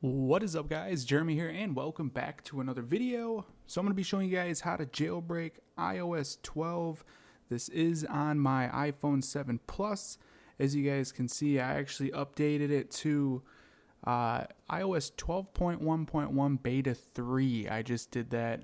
What is up, guys? Jeremy here, and welcome back to another video. So I'm going to be showing you guys how to jailbreak iOS 12. This is on my iPhone 7 Plus. As you guys can see, I actually updated it to iOS 12.1.1 Beta 3. I just did that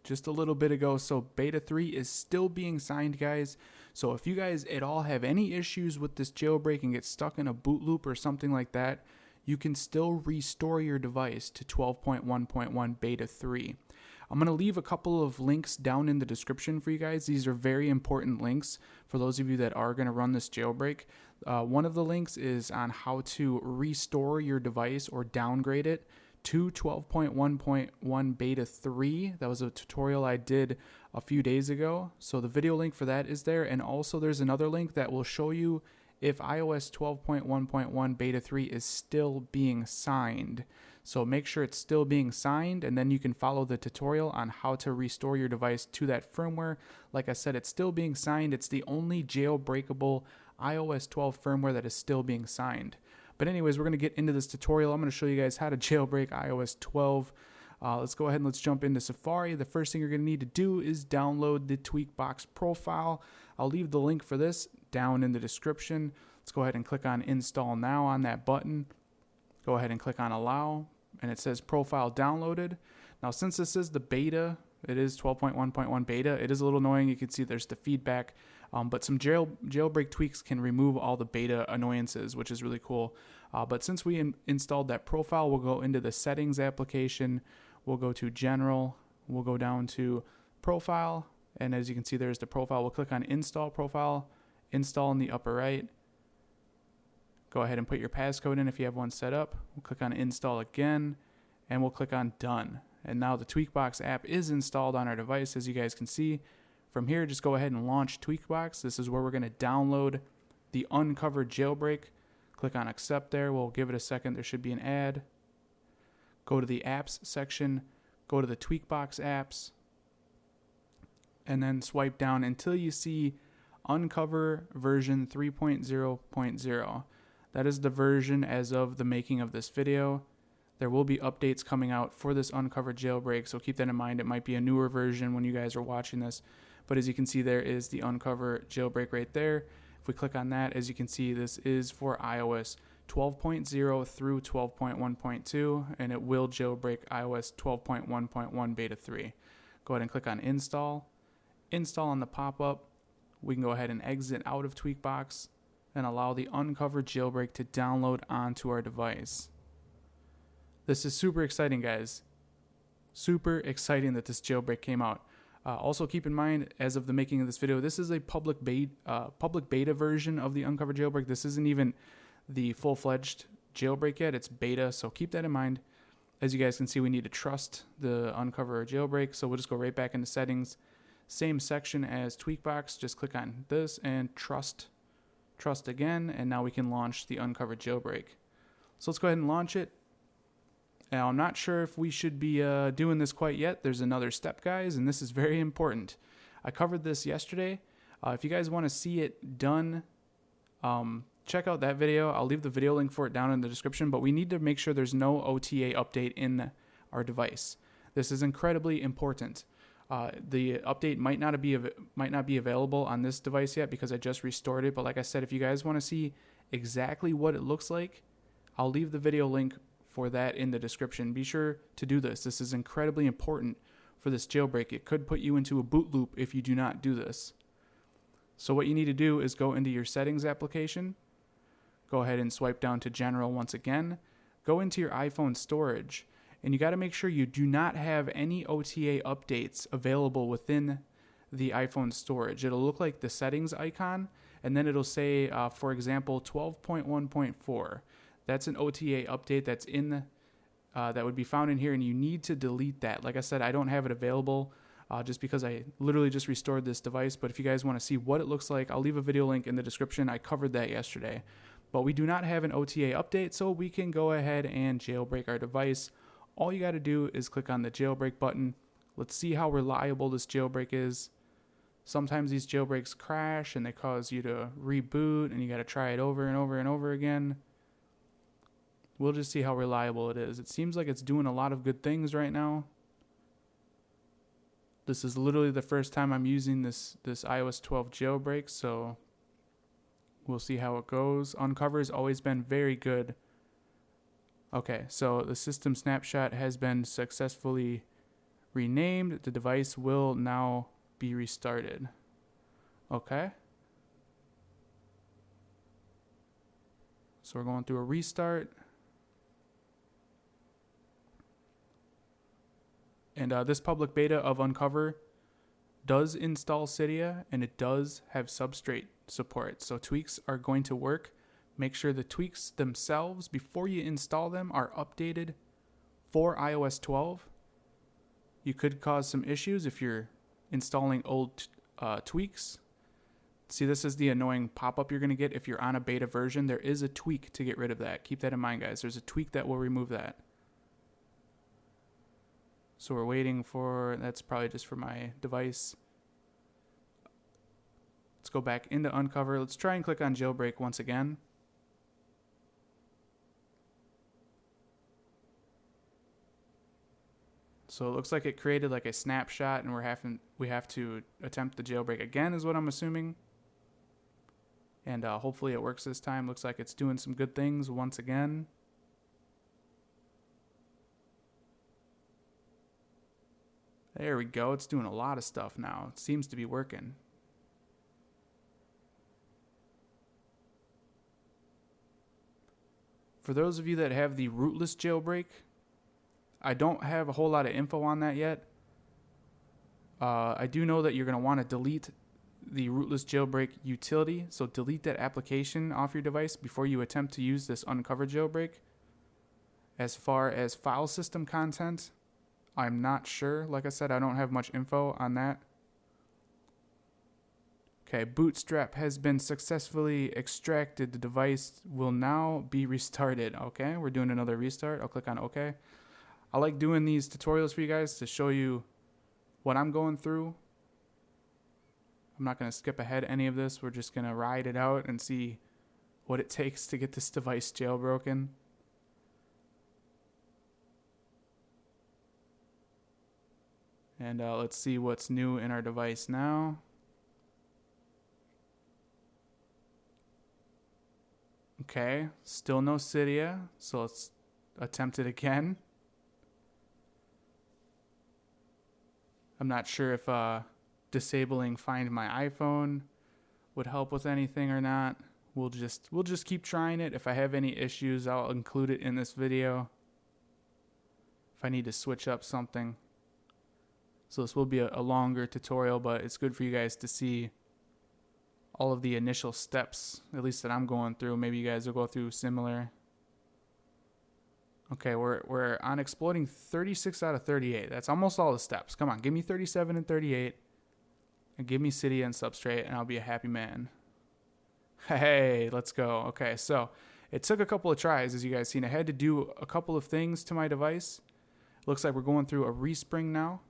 just a little bit ago. So Beta 3 is still being signed, guys. So if you guys at all have any issues with this jailbreak and get stuck in a boot loop or something like that, you can still restore your device to 12.1.1 Beta 3. I'm going to leave a couple of links down in the description for you guys. These are very important links for those of you that are going to run this jailbreak. One of the links is on how to restore your device or downgrade it to 12.1.1 Beta 3. That was a tutorial I did a few days ago. So the video link for that is there. And also there's another link that will show you if iOS 12.1.1 Beta 3 is still being signed. So make sure it's still being signed, and then you can follow the tutorial on how to restore your device to that firmware. Like I said, it's still being signed. It's the only jailbreakable iOS 12 firmware that is still being signed. But anyways, we're going to get into this tutorial. I'm going to show you guys how to jailbreak iOS 12. Let's go ahead and let's jump into Safari. The first thing you're going to need to do is download the TweakBox profile. I'll leave the link for this down in the description. Let's go ahead and click on Install Now on that button. Go ahead and click on Allow, and it says Profile Downloaded. Now, since this is the beta, it is 12.1.1 beta, it is a little annoying. You can see there's the feedback, but some jailbreak tweaks can remove all the beta annoyances, which is really cool. But since we installed that profile, we'll go into the Settings application. We'll go to General. We'll go down to Profile. And as you can see, there's the profile. We'll click on Install Profile, Install in the upper right. Go ahead and put your passcode in if you have one set up. We'll click on Install again, and we'll click on Done. And now the TweakBox app is installed on our device, as you guys can see. From here, just go ahead and launch TweakBox. This is where we're going to download the unc0ver jailbreak. Click on Accept there. We'll give it a second. There should be an ad. Go to the Apps section. Go to the TweakBox apps. And then swipe down until you see unc0ver version 3.0.0. That is the version as of the making of this video. There will be updates coming out for this unc0ver jailbreak, so keep that in mind. It might be a newer version when you guys are watching this. But as you can see, there is the unc0ver jailbreak right there. If we click on that, as you can see, this is for iOS 12.0 through 12.1.2, and it will jailbreak iOS 12.1.1 Beta 3. Go ahead and click on Install. Install on the pop-up. We can go ahead and exit out of TweakBox and allow the unc0ver jailbreak to download onto our device. This is super exciting, guys. Super exciting that this jailbreak came out. Also keep in mind, as of the making of this video, this is a public beta version of the unc0ver jailbreak. This isn't even the full-fledged jailbreak yet. It's beta, so keep that in mind. As you guys can see, we need to trust the unc0ver jailbreak, so we'll just go right back into Settings. Same section as TweakBox, just click on this and trust again, and now we can launch the unc0ver jailbreak. So let's go ahead and launch it. Now, I'm not sure if we should be doing this quite yet. There's another step, guys, and this is very important. I covered this yesterday. If you guys want to see it done, check out that video. I'll leave the video link for it down in the description, but we need to make sure there's no OTA update in our device. This is incredibly important. The update might not be available on this device yet because I just restored it. But like I said, if you guys want to see exactly what it looks like, I'll leave the video link for that in the description. Be sure to do this. This is incredibly important for this jailbreak. It could put you into a boot loop if you do not do this. So what you need to do is go into your Settings application. Go ahead and swipe down to General once again. Go into your iPhone storage. And you got to make sure you do not have any OTA updates available within the iPhone storage. It'll look like the settings icon, and then it'll say, for example, 12.1.4. That's an OTA update that's in that would be found in here, and you need to delete that. Like I said, I don't have it available just because I literally just restored this device. But if you guys want to see what it looks like, I'll leave a video link in the description. I covered that yesterday. But we do not have an OTA update, so we can go ahead and jailbreak our device. All you got to do is click on the jailbreak button. Let's see how reliable this jailbreak is. Sometimes these jailbreaks crash and they cause you to reboot, and you got to try it over and over and over again. We'll just see how reliable it is. It seems like it's doing a lot of good things right now. This is literally the first time I'm using this iOS 12 jailbreak, so we'll see how it goes. unc0ver has always been very good. Okay, so the system snapshot has been successfully renamed. The device will now be restarted. Okay. So we're going through a restart. And this public beta of unc0ver does install CYDIA, and it does have substrate support. So tweaks are going to work. Make sure the tweaks themselves, before you install them, are updated for iOS 12. You could cause some issues if you're installing old tweaks. See, this is the annoying pop-up you're going to get if you're on a beta version. There is a tweak to get rid of that. Keep that in mind, guys. There's a tweak that will remove that. So we're waiting for, that's probably just for my device. Let's go back into unc0ver. Let's try and click on jailbreak once again. So it looks like it created like a snapshot, and we have to attempt the jailbreak again, is what I'm assuming. And hopefully it works this time. Looks like it's doing some good things once again. There we go. It's doing a lot of stuff now. It seems to be working. For those of you that have the rootless jailbreak, I don't have a whole lot of info on that yet. I do know that you're going to want to delete the rootless jailbreak utility. So delete that application off your device before you attempt to use this unc0ver jailbreak. As far as file system content, I'm not sure. Like I said, I don't have much info on that. Okay, bootstrap has been successfully extracted. The device will now be restarted. Okay, we're doing another restart. I'll click on OK. I like doing these tutorials for you guys to show you what I'm going through. I'm not going to skip ahead any of this. We're just going to ride it out and see what it takes to get this device jailbroken. And let's see what's new in our device now. Okay, still no CYDIA, so let's attempt it again. I'm not sure if disabling Find My iPhone would help with anything or not. We'll just keep trying it. If I have any issues, I'll include it in this video. If I need to switch up something. So this will be a longer tutorial, but it's good for you guys to see all of the initial steps, at least that I'm going through. Maybe you guys will go through similar. Okay, we're on exploiting 36 out of 38. That's almost all the steps. Come on, give me 37 and 38, and give me CYDIA and Substrate, and I'll be a happy man. Hey, let's go. Okay, so it took a couple of tries, as you guys seen. I had to do a couple of things to my device. Looks like we're going through a respring now.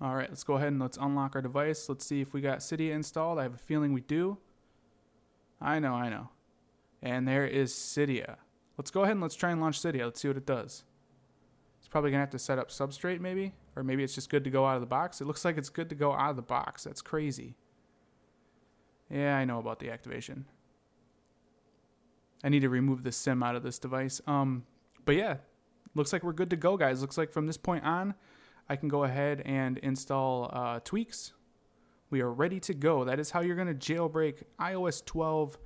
All right, let's go ahead and let's unlock our device. Let's see if we got CYDIA installed. I have a feeling we do. I know. And there is CYDIA. Let's go ahead and let's try and launch CYDIA. Let's see what it does. It's probably going to have to set up Substrate maybe, or maybe it's just good to go out of the box. It looks like it's good to go out of the box. That's crazy. Yeah, I know about the activation. I need to remove the SIM out of this device. But yeah, looks like we're good to go, guys. Looks like from this point on, I can go ahead and install tweaks. We are ready to go. That is how you're going to jailbreak iOS 12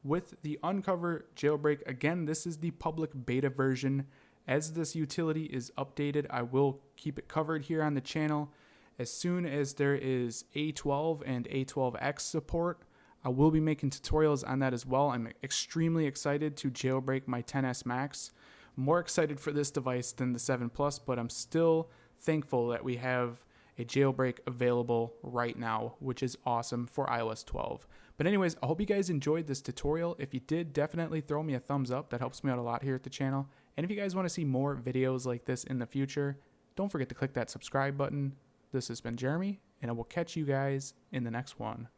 with the unc0ver jailbreak. Again, this is the public beta version. As this utility is updated, I will keep it covered here on the channel. As soon as there is A12 and A12X support, I will be making tutorials on that as well. I'm extremely excited to jailbreak my XS Max. More excited for this device than the 7 Plus, but I'm still thankful that we have a jailbreak available right now, which is awesome for iOS 12. But anyways, I hope you guys enjoyed this tutorial. If you did, definitely throw me a thumbs up. That helps me out a lot here at the channel. And if you guys want to see more videos like this in the future, don't forget to click that subscribe button. This has been Jeremy, and I will catch you guys in the next one.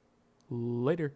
Later.